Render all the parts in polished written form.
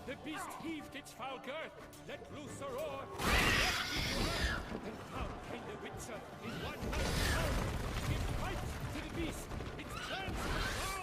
The beast heaved its foul girth, let loose a roar. Then down came the Witcher in one night bound. Give fight to the beast, its plans profound.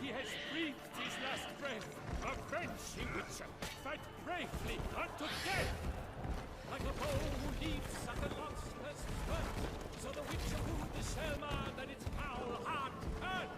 He has breathed his last breath. Avenge, Witcher! Fight bravely unto death! Like a bow who leaves at the lance first burnt, so the Witcher wooed the Selma that its foul heart turned.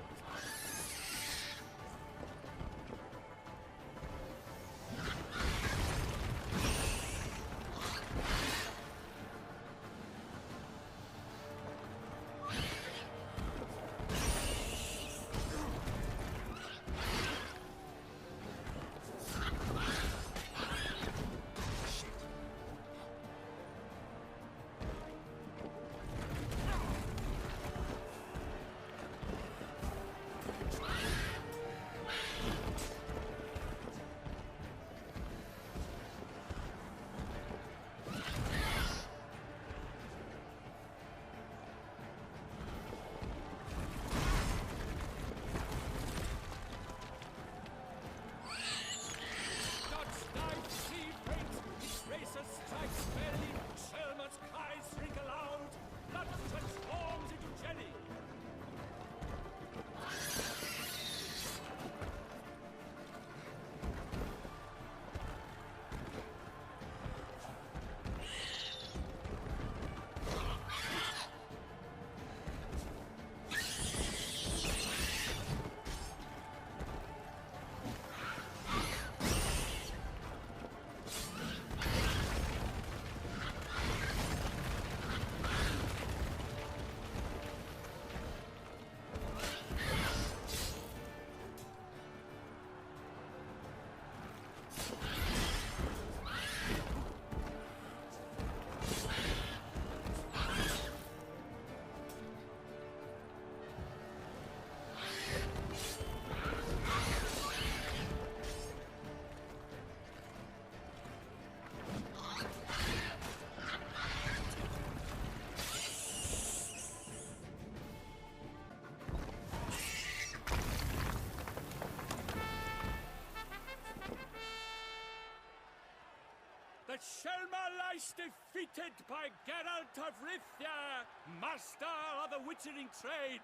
The Selma lies defeated by Geralt of Rivia, master of the witchering trade.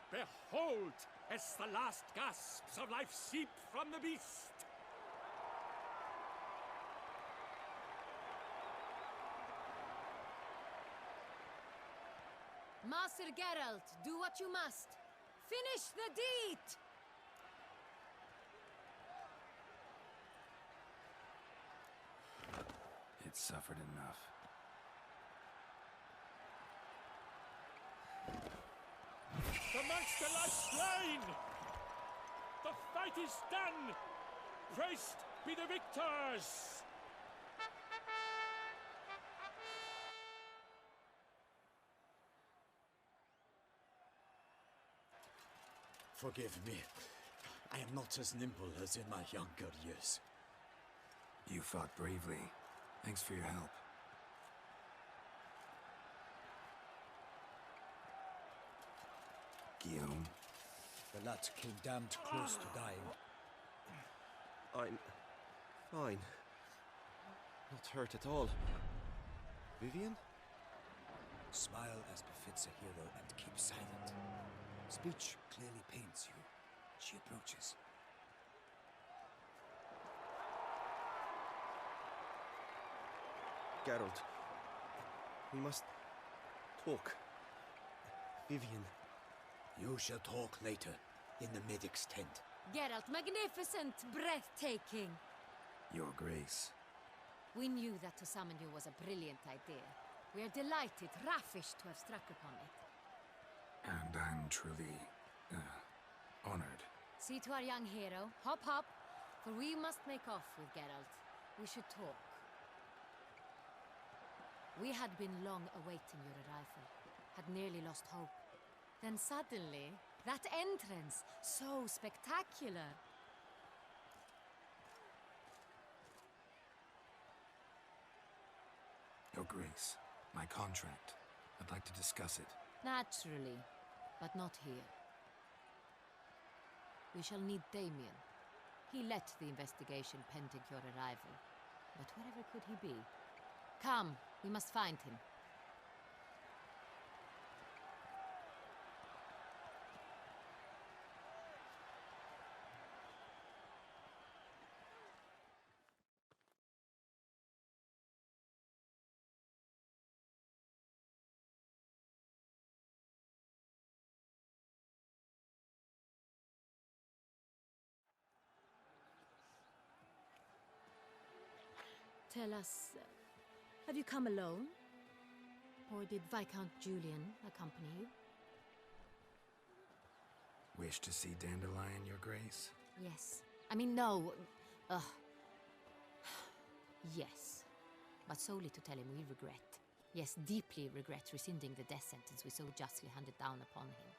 Behold, as the last gasps of life seep from the beast. Master Geralt, do what you must. Finish the deed! It's suffered enough. The monster lies slain! The fight is done! Praised be the victors! Forgive me. I am not as nimble as in my younger years. You fought bravely. Thanks for your help. Guillaume? The lad came damned close to dying. I'm fine. Not hurt at all. Vivian? Smile as befits a hero and keep silent. Speech clearly paints you. She approaches. Geralt. We must talk. Vivian. You shall talk later, in the medic's tent. Geralt, magnificent, breathtaking. Your Grace. We knew that to summon you was a brilliant idea. We are delighted, ravished to have struck upon it. And I'm truly, honored. See to our young hero. Hop, hop. For we must make off with Geralt. We should talk. We had been long awaiting your arrival. Had nearly lost hope. Then suddenly, that entrance, so spectacular. Your Grace, my contract. I'd like to discuss it. Naturally, but not here. We shall need Damien. He led the investigation pending your arrival. But wherever could he be? Come, we must find him. Tell us, have you come alone? Or did Viscount Julian accompany you? Wish to see Dandelion, Your Grace? Yes. I mean, no. Yes. But solely to tell him we regret. Yes, deeply regret rescinding the death sentence we so justly handed down upon him.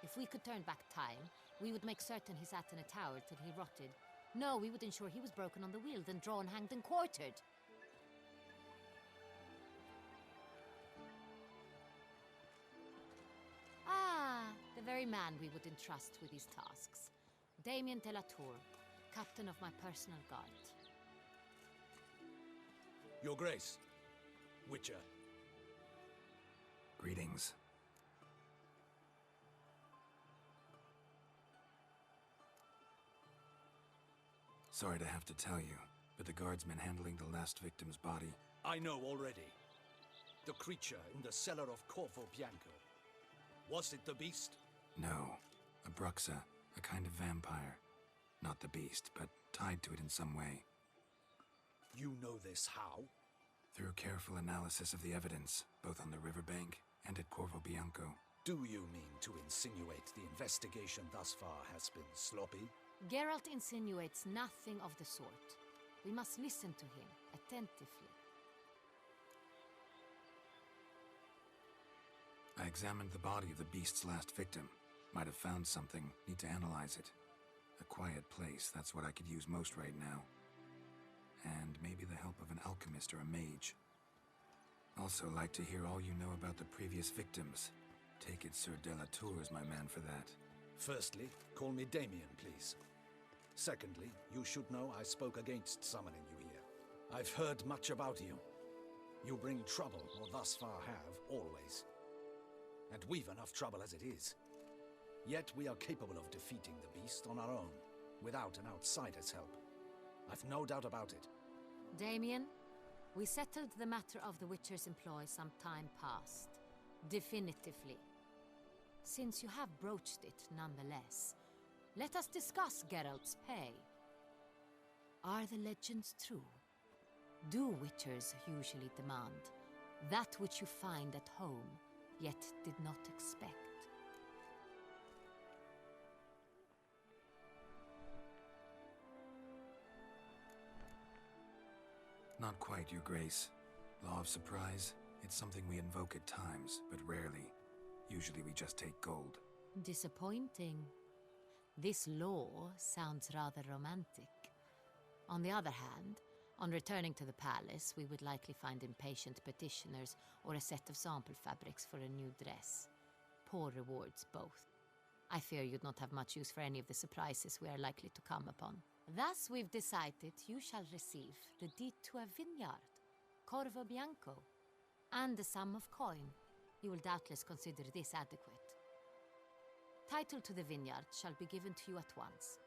If we could turn back time, we would make certain he sat in a tower till he rotted. No, we would ensure he was broken on the wheel, then drawn, hanged, and quartered. Ah, the very man we would entrust with these tasks. Damien de la Tour, captain of my personal guard. Your Grace. Witcher. Greetings. Sorry to have to tell you, but the guardsman handling the last victim's body... I know already. The creature in the cellar of Corvo Bianco. Was it the beast? No. A Bruxa, a kind of vampire. Not the beast, but tied to it in some way. You know this how? Through careful analysis of the evidence, both on the riverbank and at Corvo Bianco. Do you mean to insinuate the investigation thus far has been sloppy? Geralt insinuates nothing of the sort. We must listen to him attentively. I examined the body of the beast's last victim. Might have found something, need to analyze it. A quiet place, that's what I could use most right now. And maybe the help of an alchemist or a mage. Also like to hear all you know about the previous victims. Take it Sir de la Tour is my man for that. Firstly, call me Damien, please. Secondly, you should know I spoke against summoning you here. I've heard much about you. You bring trouble, or thus far have, always. And we've enough trouble as it is. Yet we are capable of defeating the beast on our own, without an outsider's help. I've no doubt about it. Damien, we settled the matter of the Witcher's employ some time past. Definitively. Since you have broached it nonetheless, let us discuss Geralt's pay. Are the legends true? Do Witchers usually demand that which you find at home, yet did not expect? Not quite, Your Grace. Law of surprise, it's something we invoke at times, but rarely. Usually we just take gold. Disappointing. This law sounds rather romantic. On the other hand, on returning to the palace, we would likely find impatient petitioners or a set of sample fabrics for a new dress. Poor rewards, both. I fear you'd not have much use for any of the surprises we are likely to come upon. Thus, we've decided you shall receive the deed to a vineyard. Corvo Bianco, and a sum of coin. You will doubtless consider this adequate. Title to the vineyard shall be given to you at once.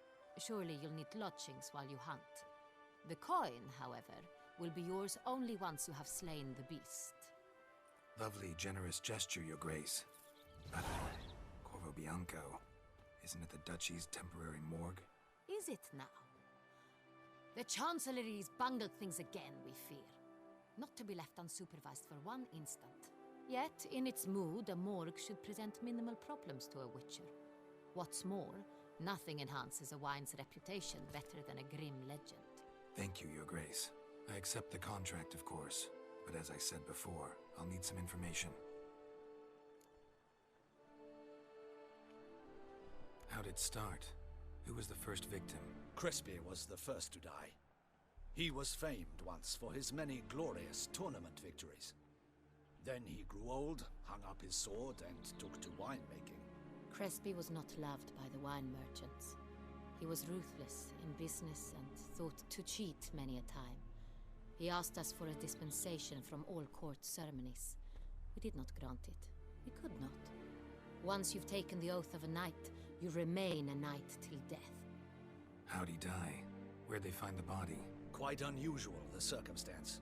Surely you'll need lodgings while you hunt. The coin, however, will be yours only once you have slain the beast. Lovely, generous gesture, Your Grace. But Corvo Bianco, isn't it the Duchy's temporary morgue? Is it now? The Chancellery's bungled things again, we fear. Not to be left unsupervised for one instant. Yet, in its mood, a morgue should present minimal problems to a witcher. What's more, nothing enhances a wine's reputation better than a grim legend. Thank you, Your Grace. I accept the contract, of course. But as I said before, I'll need some information. How'd it start? Who was the first victim? Crespi was the first to die. He was famed once for his many glorious tournament victories. Then he grew old, hung up his sword, and took to winemaking. Crespi was not loved by the wine merchants. He was ruthless in business and thought to cheat many a time. He asked us for a dispensation from all court ceremonies. We did not grant it. We could not. Once you've taken the oath of a knight, you remain a knight till death. How'd he die? Where'd they find the body? Quite unusual, the circumstance.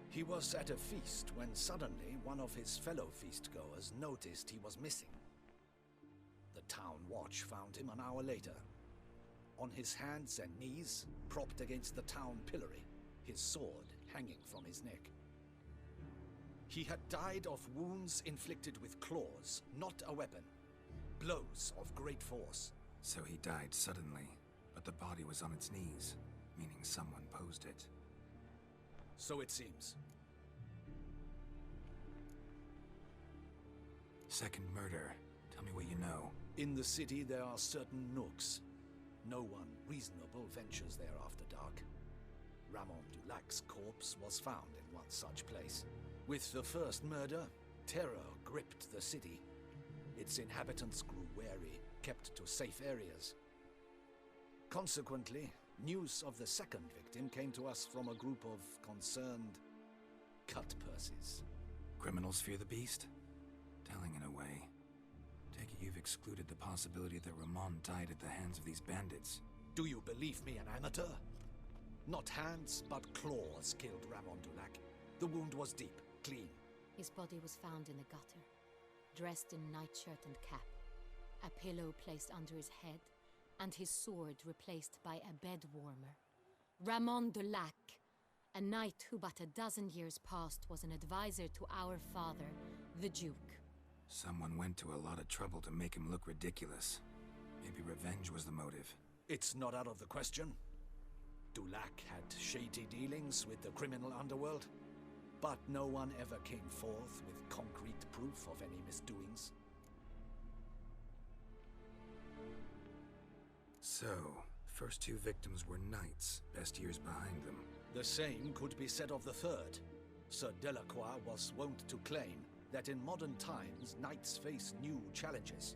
He was at a feast when suddenly one of his fellow feastgoers noticed he was missing. The town watch found him an hour later, on his hands and knees, propped against the town pillory, his sword hanging from his neck. He had died of wounds inflicted with claws, not a weapon. Blows of great force. So he died suddenly, but the body was on its knees, meaning someone posed it. So it seems. Second murder. Tell me what you know. In the city there are certain nooks. No one reasonable ventures there after dark. Ramon Dulac's corpse was found in one such place. With the first murder, terror gripped the city. Its inhabitants grew wary, kept to safe areas. Consequently, news of the second victim came to us from a group of concerned cut-purses. Criminals fear the beast? Telling in a way. Take it you've excluded the possibility that Ramon died at the hands of these bandits. Do you believe me an amateur? Not hands, but claws killed Ramon Dulac. The wound was deep, clean. His body was found in a gutter, dressed in nightshirt and cap, a pillow placed under his head, and his sword replaced by a bed warmer. Ramon Dulac, a knight who but a dozen years past was an advisor to our father, the Duke. Someone went to a lot of trouble to make him look ridiculous. Maybe revenge was the motive. It's not out of the question. Dulac had shady dealings with the criminal underworld, but no one ever came forth with concrete proof of any misdoings. So, first two victims were knights, best years behind them. The same could be said of the third. Sir Delacroix was wont to claim that in modern times, knights face new challenges,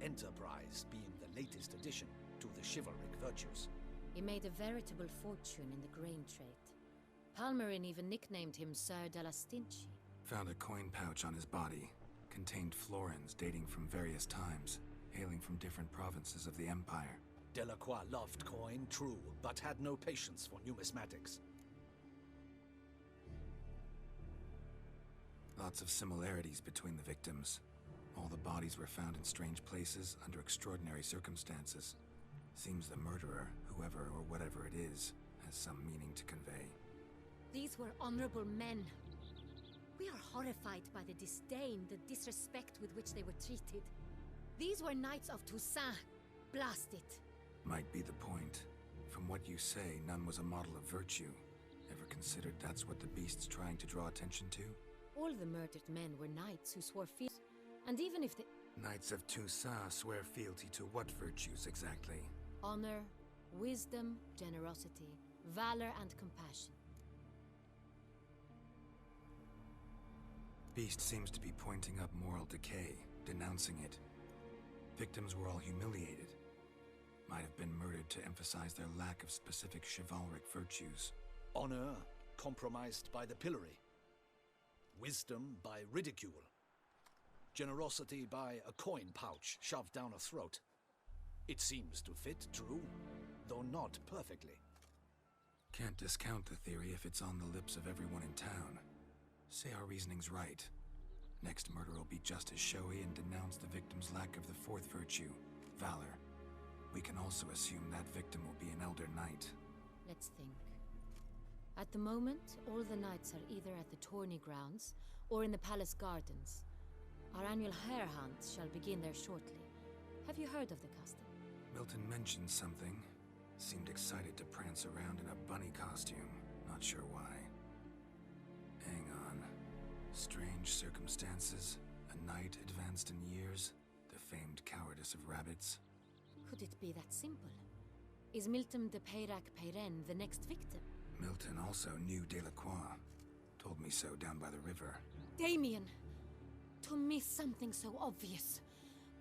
enterprise being the latest addition to the chivalric virtues. He made a veritable fortune in the grain trade. Palmerin even nicknamed him Sir de la Stinchi. Found a coin pouch on his body. Contained florins dating from various times, hailing from different provinces of the Empire. Delacroix loved coin, true, but had no patience for numismatics. Lots of similarities between the victims. All the bodies were found in strange places under extraordinary circumstances. Seems the murderer, whoever or whatever it is, has some meaning to convey. These were honorable men. We are horrified by the disdain, the disrespect with which they were treated. These were knights of Toussaint. Blast it. Might be the point. From what you say, none was a model of virtue. Ever considered that's what the beast's trying to draw attention to? All the murdered men were knights who swore fealty. And even if they... Knights of Toussaint swear fealty to what virtues exactly? Honor, wisdom, generosity, valor, and compassion. Beast seems to be pointing up moral decay, denouncing it. Victims were all humiliated. Might have been murdered to emphasize their lack of specific chivalric virtues. Honor, compromised by the pillory. Wisdom by ridicule. Generosity by a coin pouch shoved down a throat. It seems to fit true, though not perfectly. Can't discount the theory if it's on the lips of everyone in town. Say our reasoning's right. Next murder will be just as showy and denounce the victim's lack of the fourth virtue, valor. We can also assume that victim will be an elder knight. Let's think. At the moment, all the knights are either at the tourney grounds or in the palace gardens. Our annual hare hunt shall begin there shortly. Have you heard of the custom? Milton mentioned something. Seemed excited to prance around in a bunny costume. Not sure why. Hang on. Strange circumstances. A knight advanced in years. The famed cowardice of rabbits. Could it be that simple? Is Milton de Peyrac-Peyren the next victim? Milton also knew Delacroix. Told me so down by the river. Damien! To miss something so obvious.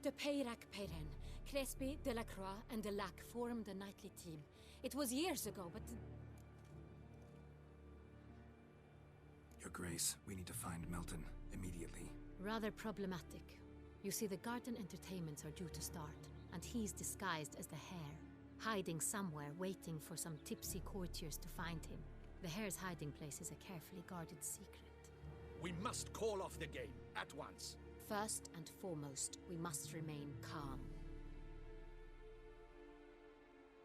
De Peyrac-Peyren, Crespi, Delacroix, and Delac formed a knightly team. It was years ago, but... Your Grace, we need to find Milton immediately. Rather problematic. You see, the garden entertainments are due to start, and he's disguised as the hare, hiding somewhere, waiting for some tipsy courtiers to find him. The hare's hiding place is a carefully guarded secret. We must call off the game, at once. First and foremost, we must remain calm.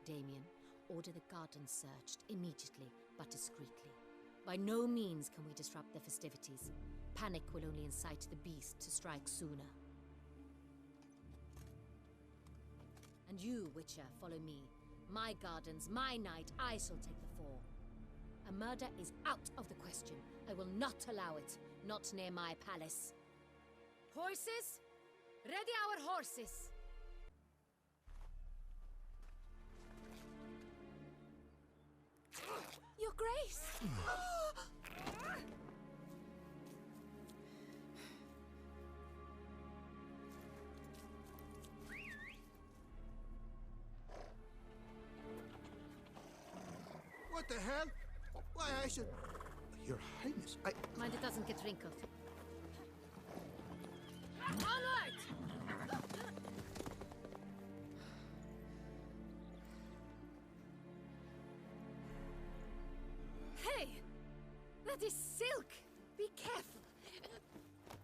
Damien, order the garden searched immediately, but discreetly. By no means can we disrupt the festivities. Panic will only incite the beast to strike sooner. And you, Witcher, follow me. My gardens, my night, I shall take the fall. A murder is out of the question. I will not allow it. Not near my palace. Horses? Ready our horses! Your Grace! What the hell? Why, I should... Your Highness, Mind it doesn't get wrinkled. Onward! Hey! That is silk! Be careful!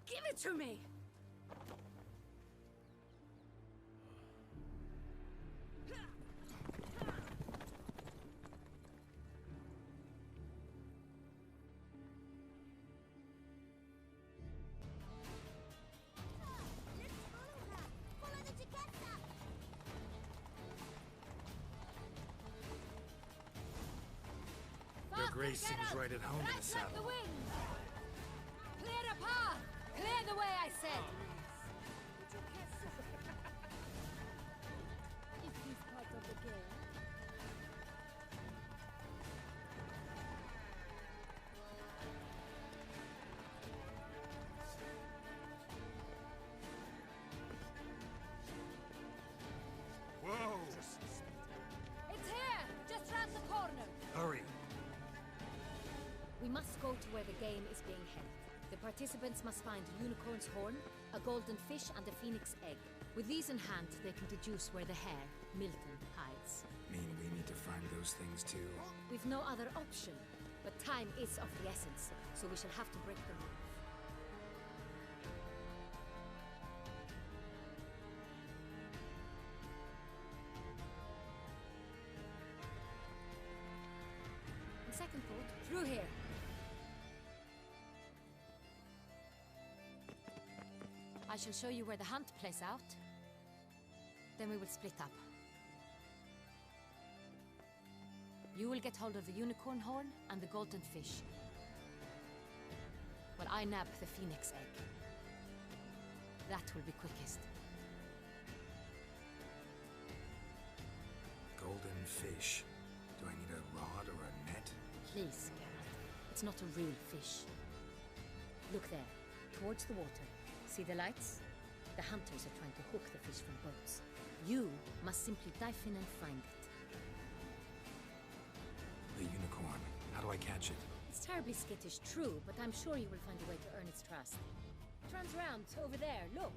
Give it to me! Your Grace seems right at home in the saddle. Like the wind! Clear the path! Clear the way, I said! Is this part of the game? Whoa! It's here! Just round the corner! Hurry! We must go to where the game is being held. The participants must find a unicorn's horn, a golden fish, and a phoenix egg. With these in hand, they can deduce where the hare, Milton, hides. Mean we need to find those things too? We've no other option. But time is of the essence, so we shall have to break the move. On second thought, through here. I shall show you where the hunt plays out. Then we will split up. You will get hold of the unicorn horn and the golden fish, while I nab the phoenix egg. That will be quickest. Golden fish. Do I need a rod or a net? Please, Geralt. It's not a real fish. Look there, towards the water. See the lights? The hunters are trying to hook the fish from boats. You must simply dive in and find it. The unicorn. How do I catch it? It's terribly skittish, true, but I'm sure you will find a way to earn its trust. Turns around, over there, look!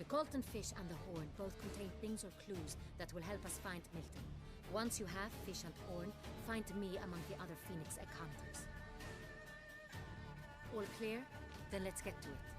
The Colton fish and the horn both contain things or clues that will help us find Milton. Once you have fish and horn, find me among the other Phoenix encounters. All clear? Then let's get to it.